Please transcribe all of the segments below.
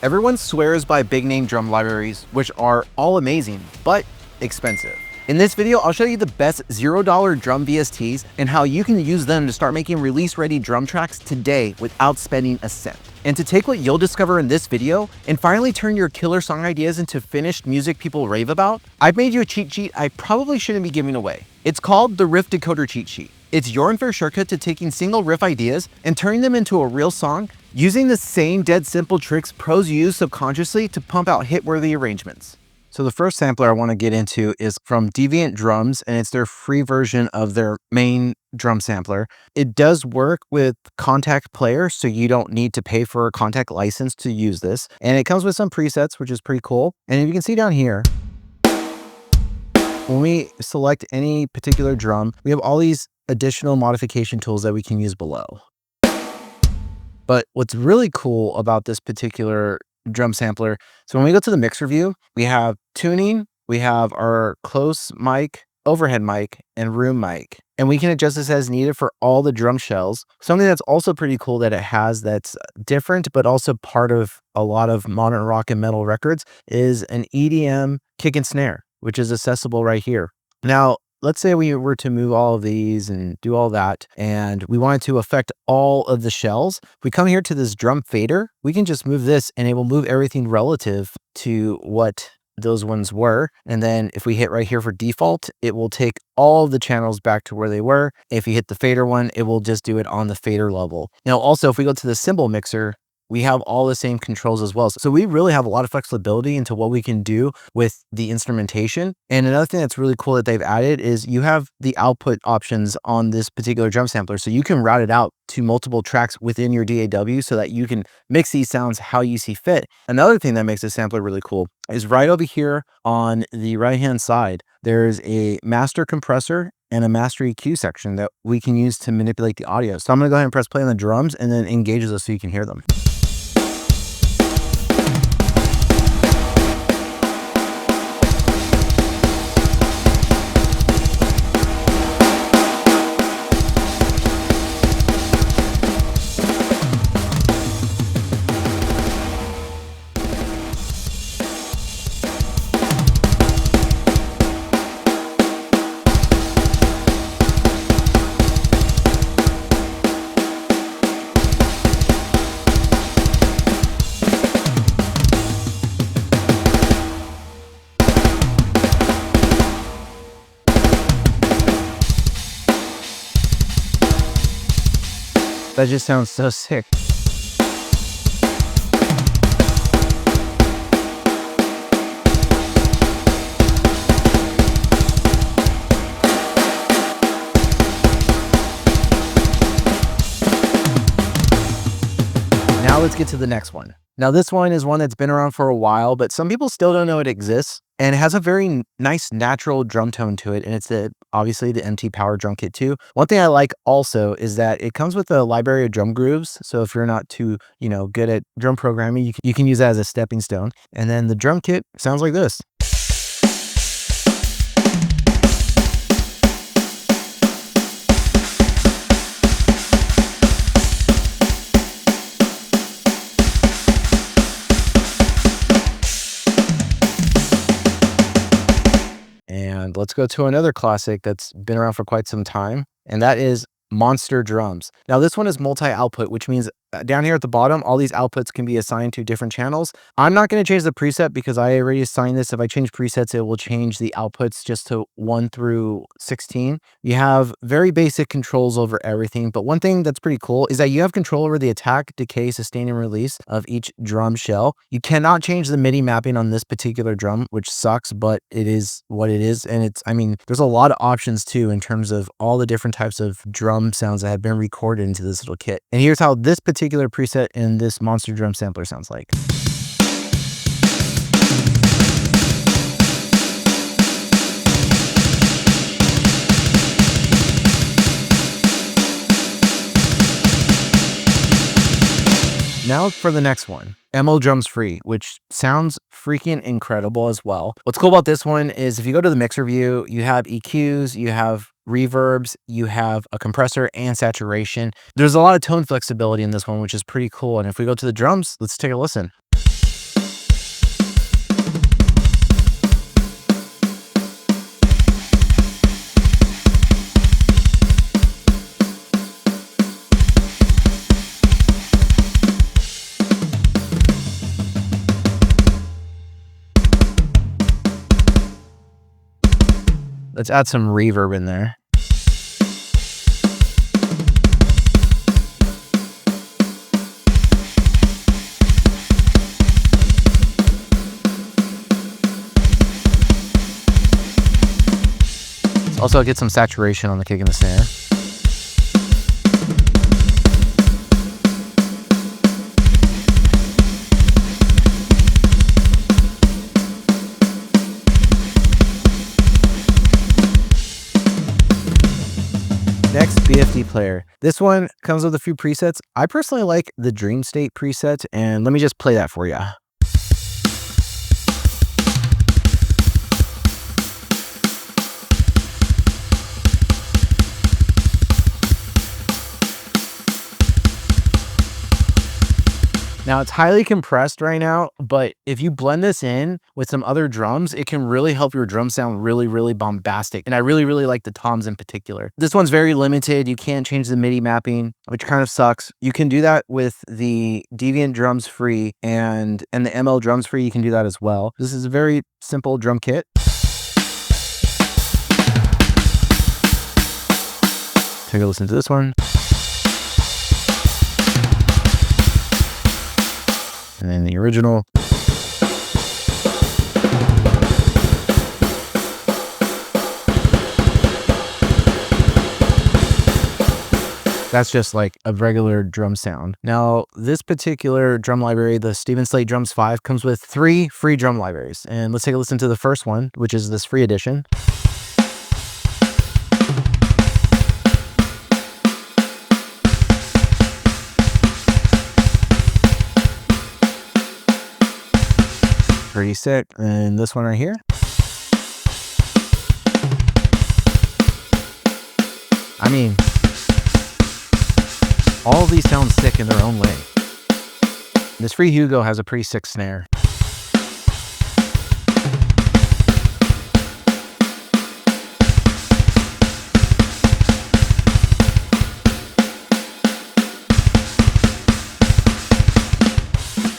Everyone swears by big name drum libraries, which are all amazing, but expensive. In this video, I'll show you the best $0 drum VSTs and how you can use them to start making release-ready drum tracks today without spending a cent. And to take what you'll discover in this video and finally turn your killer song ideas into finished music people rave about, I've made you a cheat sheet I probably shouldn't be giving away. It's called the Riff Decoder Cheat Sheet. It's your unfair shortcut to taking single riff ideas and turning them into a real song using the same dead simple tricks pros use subconsciously to pump out hit-worthy arrangements. So the first sampler I want to get into is from Deviant Drums, and it's their free version of their main drum sampler. It does work with Kontakt Player, so you don't need to pay for a Kontakt license to use this. And it comes with some presets, which is pretty cool. And if you can see down here, when we select any particular drum, we have all these additional modification tools that we can use below. But what's really cool about this particular drum sampler, so when we go to the mixer view, we have tuning, we have our close mic, overhead mic, and room mic. And we can adjust this as needed for all the drum shells. Something that's also pretty cool that it has that's different, but also part of a lot of modern rock and metal records is an EDM kick and snare, which is accessible right here. Now, let's say we were to move all of these and do all that, and we wanted to affect all of the shells. If we come here to this drum fader, we can just move this and it will move everything relative to what those ones were. And then if we hit right here for default, it will take all of the channels back to where they were. If you hit the fader one, it will just do it on the fader level. Now, also, if we go to the cymbal mixer, we have all the same controls as well. So we really have a lot of flexibility into what we can do with the instrumentation. And another thing that's really cool that they've added is you have the output options on this particular drum sampler. So you can route it out to multiple tracks within your DAW so that you can mix these sounds how you see fit. Another thing that makes this sampler really cool is right over here on the right-hand side, there's a master compressor and a master EQ section that we can use to manipulate the audio. So I'm gonna go ahead and press play on the drums and then engage those so you can hear them. That just sounds so sick. Now let's get to the next one. Now this one is one that's been around for a while, but some people still don't know it exists. And it has a very nice natural drum tone to it. And it's obviously the MT Power Drum Kit 2. One thing I like also is that it comes with a library of drum grooves. So if you're not too, good at drum programming, you can use that as a stepping stone. And then the drum kit sounds like this. And let's go to another classic that's been around for quite some time, and that is Monster Drums. Now this one is multi-output, which means down here at the bottom, all these outputs can be assigned to different channels. I'm not going to change the preset because I already assigned this. If I change presets, it will change the outputs just to 1 through 16. You have very basic controls over everything, but one thing that's pretty cool is that you have control over the attack, decay, sustain, and release of each drum shell. You cannot change the MIDI mapping on this particular drum, which sucks, but it is what it is. And there's a lot of options too in terms of all the different types of drum sounds that have been recorded into this little kit. And here's how this particular preset in this Monster Drum sampler sounds like. Now for the next one, MO Drums Free, which sounds freaking incredible as well. What's cool about this one is if you go to the mixer view, you have EQs, you have reverbs, you have a compressor and saturation. There's a lot of tone flexibility in this one, which is pretty cool. And if we go to the drums, let's take a listen. Let's add some reverb in there. Also get some saturation on the kick and the snare. Next, BFD player. This one comes with a few presets. I personally like the Dream State preset, and let me just play that for you. Now it's highly compressed right now, but if you blend this in with some other drums, it can really help your drum sound really, really bombastic. And I really, really like the toms in particular. This one's very limited. You can't change the MIDI mapping, which kind of sucks. You can do that with the Deviant Drums Free and the ML Drums Free. You can do that as well. This is a very simple drum kit. Take a listen to this one. And then the original. That's just like a regular drum sound. Now, this particular drum library, the Steven Slate Drums 5, comes with 3 free drum libraries. And let's take a listen to the first one, which is this free edition. Pretty sick. And this one right here. I mean, all of these sound sick in their own way. This free Hugo has a pretty sick snare.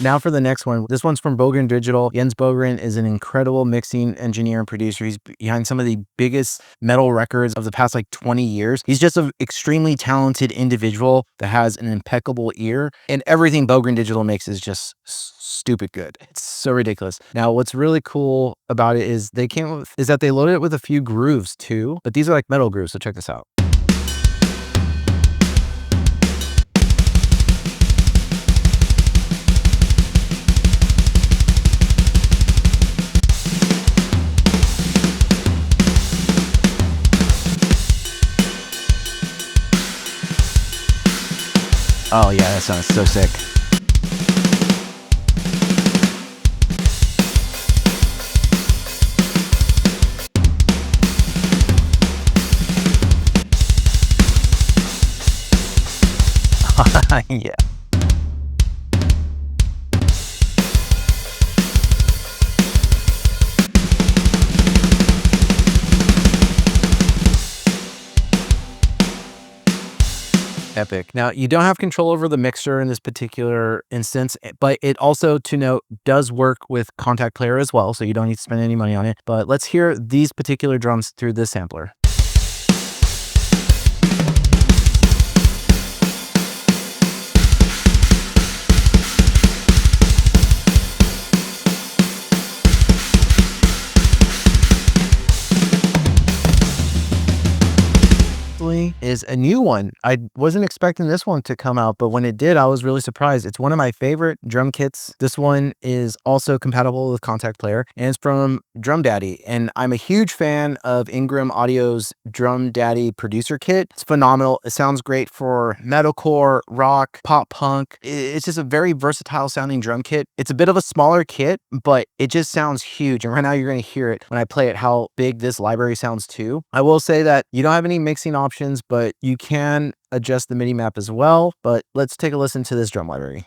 Now for the next one. This one's from Bogren Digital. Jens Bogren is an incredible mixing engineer and producer. He's behind some of the biggest metal records of the past like 20 years. He's just an extremely talented individual that has an impeccable ear, and everything Bogren Digital makes is just stupid good. It's so ridiculous. Now, what's really cool about it is that they loaded it with a few grooves too, but these are like metal grooves, so check this out. Oh yeah, that sounds so sick. Yeah. Epic. Now, you don't have control over the mixer in this particular instance, but it also, to note, does work with Kontakt Player as well, so you don't need to spend any money on it. But let's hear these particular drums through this sampler. Is a new one. I wasn't expecting this one to come out, but when it did, I was really surprised. It's one of my favorite drum kits. This one is also compatible with Kontakt Player, and it's from Drum Daddy. And I'm a huge fan of Ingram Audio's Drum Daddy producer kit. It's phenomenal. It sounds great for metalcore, rock, pop punk. It's just a very versatile sounding drum kit. It's a bit of a smaller kit, but it just sounds huge. And right now you're going to hear it when I play it, how big this library sounds too. I will say that you don't have any mixing options, but you can adjust the MIDI map as well. But let's take a listen to this drum library.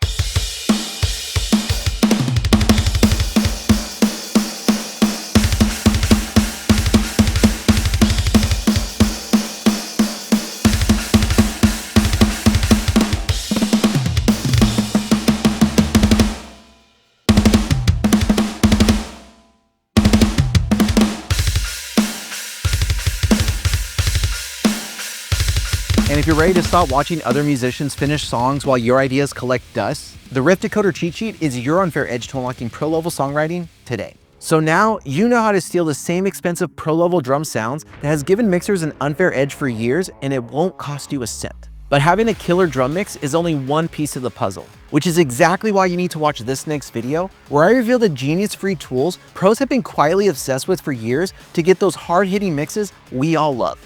if you're ready to stop watching other musicians finish songs while your ideas collect dust, the Riff Decoder cheat sheet is your unfair edge to unlocking pro-level songwriting today. So now you know how to steal the same expensive pro-level drum sounds that has given mixers an unfair edge for years, and it won't cost you a cent. But having a killer drum mix is only one piece of the puzzle, which is exactly why you need to watch this next video, where I reveal the genius-free tools pros have been quietly obsessed with for years to get those hard-hitting mixes we all love.